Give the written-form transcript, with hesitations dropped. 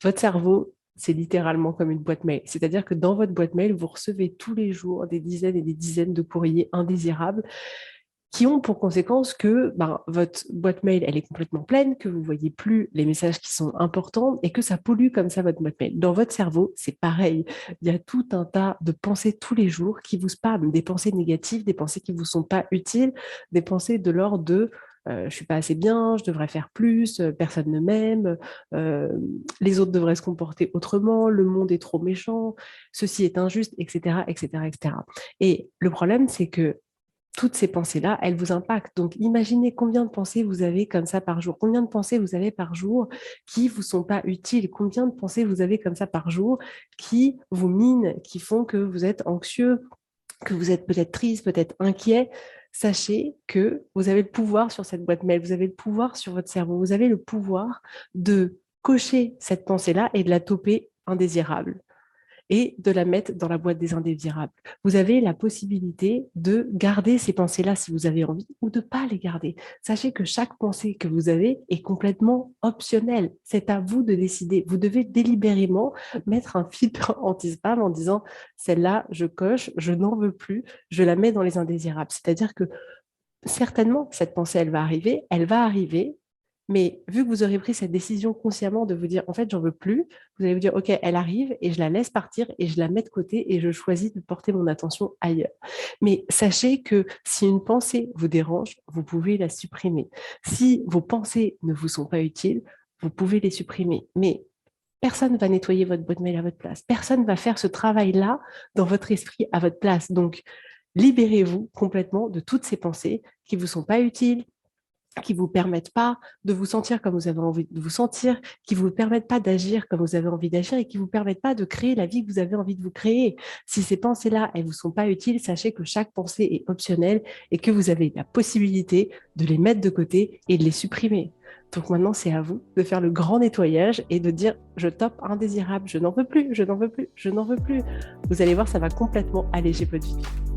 Votre cerveau, c'est littéralement comme une boîte mail. C'est-à-dire que dans votre boîte mail, vous recevez tous les jours des dizaines et des dizaines de courriers indésirables qui ont pour conséquence que votre boîte mail, elle est complètement pleine, que vous ne voyez plus les messages qui sont importants et que ça pollue comme ça votre boîte mail. Dans votre cerveau, c'est pareil. Il y a tout un tas de pensées tous les jours qui vous spamment, des pensées négatives, des pensées qui ne vous sont pas utiles, des pensées de l'ordre de je ne suis pas assez bien, je devrais faire plus, personne ne m'aime, euh, les autres devraient se comporter autrement, le monde est trop méchant, ceci est injuste, etc., etc., etc. Et le problème, c'est que toutes ces pensées-là, elles vous impactent. Donc, imaginez combien de pensées vous avez comme ça par jour. Combien de pensées vous avez par jour qui vous sont pas utiles. Combien de pensées vous avez comme ça par jour qui vous minent, qui font que vous êtes anxieux, que vous êtes peut-être triste, peut-être inquiet. Sachez que vous avez le pouvoir sur cette boîte mail, vous avez le pouvoir sur votre cerveau, vous avez le pouvoir de cocher cette pensée-là et de la toper indésirable et de la mettre dans la boîte des indésirables. Vous avez la possibilité de garder ces pensées-là si vous avez envie ou de ne pas les garder. Sachez que chaque pensée que vous avez est complètement optionnelle. C'est à vous de décider. Vous devez délibérément mettre un filtre anti-spam en disant celle-là, je coche, je n'en veux plus, je la mets dans les indésirables. C'est-à-dire que certainement, cette pensée, elle va arriver, mais vu que vous aurez pris cette décision consciemment de vous dire, en fait, j'en veux plus, vous allez vous dire, OK, elle arrive et je la laisse partir et je la mets de côté et je choisis de porter mon attention ailleurs. Mais sachez que si une pensée vous dérange, vous pouvez la supprimer. Si vos pensées ne vous sont pas utiles, vous pouvez les supprimer. Mais personne ne va nettoyer votre boîte mail à votre place. Personne ne va faire ce travail-là dans votre esprit à votre place. Donc, libérez-vous complètement de toutes ces pensées qui ne vous sont pas utiles, qui ne vous permettent pas de vous sentir comme vous avez envie de vous sentir, qui ne vous permettent pas d'agir comme vous avez envie d'agir et qui ne vous permettent pas de créer la vie que vous avez envie de vous créer. Si ces pensées-là, elles ne vous sont pas utiles, sachez que chaque pensée est optionnelle et que vous avez la possibilité de les mettre de côté et de les supprimer. Donc maintenant, c'est à vous de faire le grand nettoyage et de dire je top indésirable, je n'en veux plus, je n'en veux plus, je n'en veux plus. Vous allez voir, ça va complètement alléger votre vie.